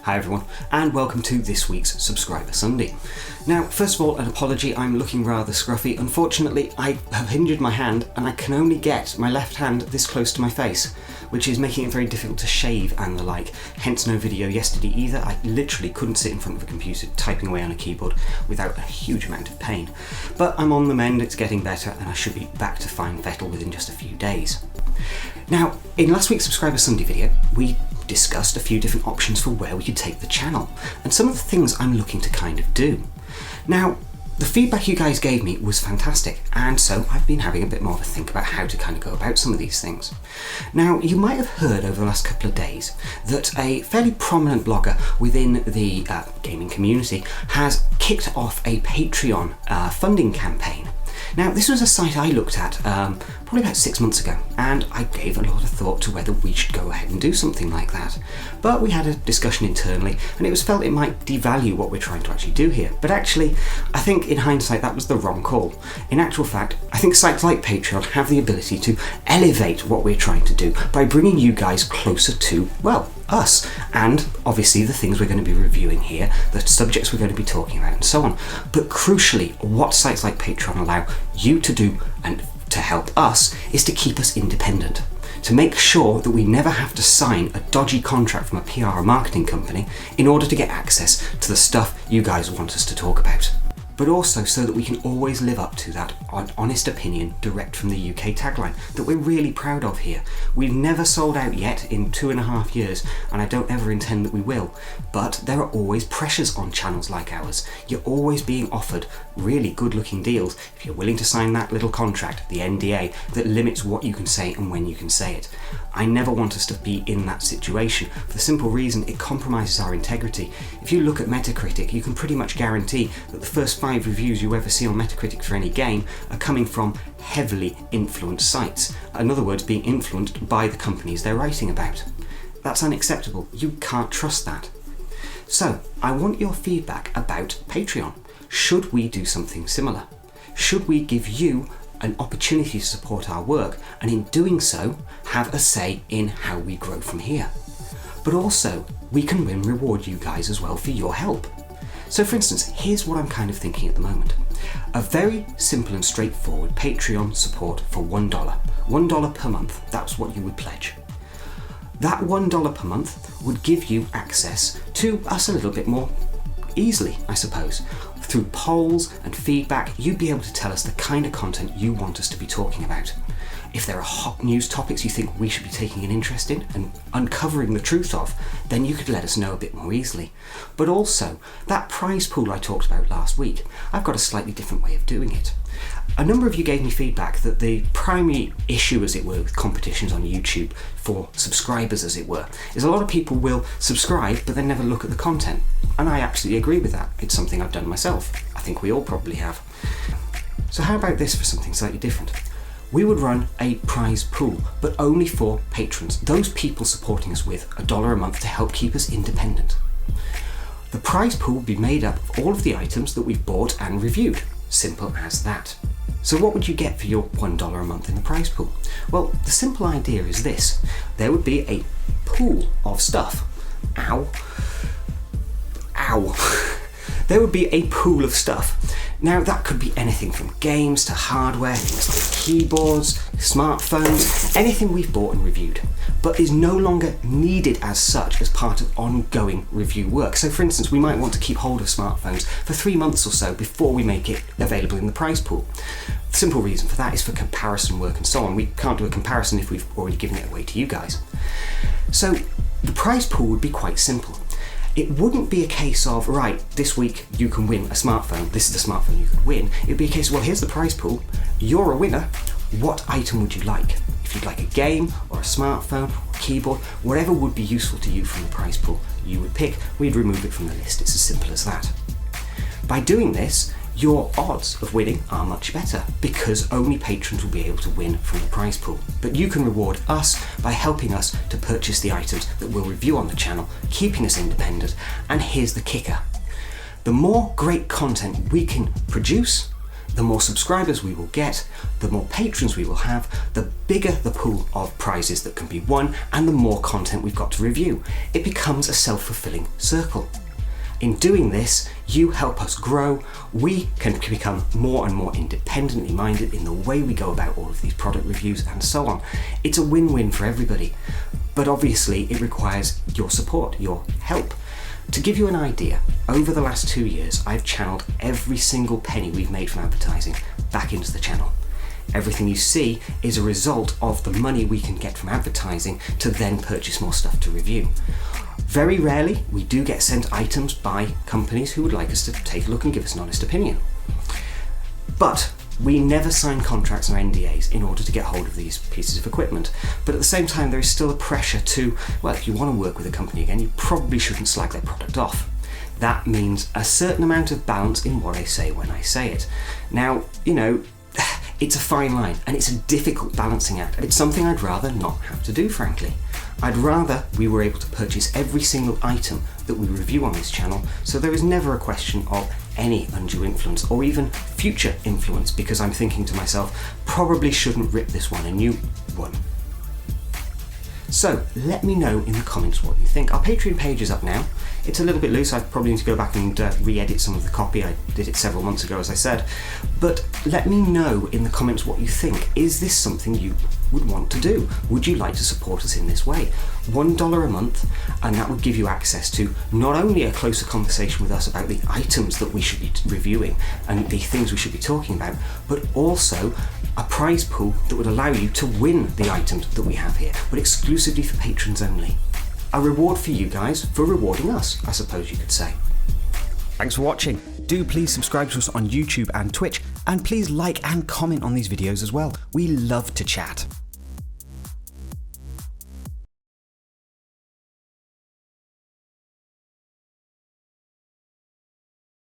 Hi everyone, and welcome to this week's Subscriber Sunday. Now, first of all, an apology, I'm looking rather scruffy. Unfortunately, I have injured my hand and I can only get my left hand this close to my face, which is making it very difficult to shave and the like, hence no video yesterday either. I literally couldn't sit in front of a computer typing away on a keyboard without a huge amount of pain. But I'm on the mend, it's getting better, and I should be back to fine fettle within just a few days. Now, in last week's Subscriber Sunday video, we discussed a few different options for where we could take the channel, and some of the things I'm looking to kind of do. Now, the feedback you guys gave me was fantastic, and so I've been having a bit more of a think about how to kind of go about some of these things. Now, you might have heard over the last couple of days that a fairly prominent blogger within the gaming community has kicked off a Patreon funding campaign. Now, this was a site I looked at probably about 6 months ago, and I gave a lot of thought to whether we should go ahead and do something like that. But we had a discussion internally, and it was felt it might devalue what we're trying to actually do here. But actually, I think in hindsight that was the wrong call. In actual fact, I think sites like Patreon have the ability to elevate what we're trying to do by bringing you guys closer to, well, us, and obviously the things we're going to be reviewing here, the subjects we're going to be talking about, and so on. But crucially, what sites like Patreon allow you to do and to help us is to keep us independent, to make sure that we never have to sign a dodgy contract from a PR or marketing company in order to get access to the stuff you guys want us to talk about. But also so that we can always live up to that honest opinion direct from the UK tagline that we're really proud of here. We've never sold out yet in 2.5 years, and I don't ever intend that we will, but there are always pressures on channels like ours. You're always being offered really good looking deals if you're willing to sign that little contract, the NDA, that limits what you can say and when you can say it. I never want us to be in that situation for the simple reason it compromises our integrity. If you look at Metacritic, you can pretty much guarantee that the first 5 reviews you ever see on Metacritic for any game are coming from heavily influenced sites. In other words, being influenced by the companies they're writing about. That's unacceptable. You can't trust that. So, I want your feedback about Patreon. Should we do something similar? Should we give you an opportunity to support our work, and in doing so, have a say in how we grow from here? But also, we can reward you guys as well for your help. So for instance, here's what I'm kind of thinking at the moment. A very simple and straightforward Patreon support for $1. $1 per month, that's what you would pledge. That $1 per month would give you access to us a little bit more easily, I suppose. Through polls and feedback, you'd be able to tell us the kind of content you want us to be talking about. If there are hot news topics you think we should be taking an interest in and uncovering the truth of, then you could let us know a bit more easily. But also, that prize pool I talked about last week, I've got a slightly different way of doing it. A number of you gave me feedback that the primary issue, as it were, with competitions on YouTube for subscribers, as it were, is a lot of people will subscribe but then never look at the content. And I absolutely agree with that. It's something I've done myself. I think we all probably have. So how about this for something slightly different? We would run a prize pool, but only for patrons, those people supporting us with $1 a month to help keep us independent. The prize pool would be made up of all of the items that we've bought and reviewed. Simple as that. So what would you get for your $1 a month in the prize pool? Well, the simple idea is this. There would be a pool of stuff. Ow. There would be a pool of stuff. Now that could be anything from games to hardware, things like keyboards, smartphones, anything we've bought and reviewed, but is no longer needed as such as part of ongoing review work. So for instance, we might want to keep hold of smartphones for 3 months or so before we make it available in the prize pool. The simple reason for that is for comparison work and so on. We can't do a comparison if we've already given it away to you guys. So the prize pool would be quite simple. It wouldn't be a case of, right, this week you can win a smartphone, this is the smartphone you can win. It'd be a case of, well, here's the prize pool, you're a winner, what item would you like? If you'd like a game, or a smartphone, or a keyboard, whatever would be useful to you from the prize pool, you would pick, we'd remove it from the list. It's as simple as that. By doing this, your odds of winning are much better because only patrons will be able to win from the prize pool. But you can reward us by helping us to purchase the items that we'll review on the channel, keeping us independent. And here's the kicker. The more great content we can produce, The more subscribers we will get, the more patrons we will have, the bigger the pool of prizes that can be won, and the more content we've got to review. It becomes a self-fulfilling circle. In doing this, you help us grow, we can become more and more independently minded in the way we go about all of these product reviews and so on. It's a win-win for everybody, but obviously it requires your support, your help. To give you an idea, over the last 2 years, I've channeled every single penny we've made from advertising back into the channel. Everything you see is a result of the money we can get from advertising to then purchase more stuff to review. Very rarely, we do get sent items by companies who would like us to take a look and give us an honest opinion. But we never sign contracts or NDAs in order to get hold of these pieces of equipment. But at the same time, there is still a pressure to, well, if you want to work with a company again, you probably shouldn't slag their product off. That means a certain amount of balance in what I say when I say it. Now, it's a fine line and it's a difficult balancing act. It's something I'd rather not have to do, frankly. I'd rather we were able to purchase every single item that we review on this channel, so there is never a question of any undue influence or even future influence, because I'm thinking to myself, probably shouldn't rip this one a new one. So let me know in the comments what you think. Our Patreon page is up now. It's a little bit loose. I probably need to go back and re-edit some of the copy. I did it several months ago, as I said. But let me know in the comments what you think. Is this something you would want to do? Would you like to support us in this way? $1 a month, and that would give you access to not only a closer conversation with us about the items that we should be reviewing and the things we should be talking about, but also a prize pool that would allow you to win the items that we have here, but exclusively for patrons only. A reward for you guys for rewarding us, I suppose you could say. Thanks for watching. Do please subscribe to us on YouTube and Twitch, and please like and comment on these videos as well. We love to chat.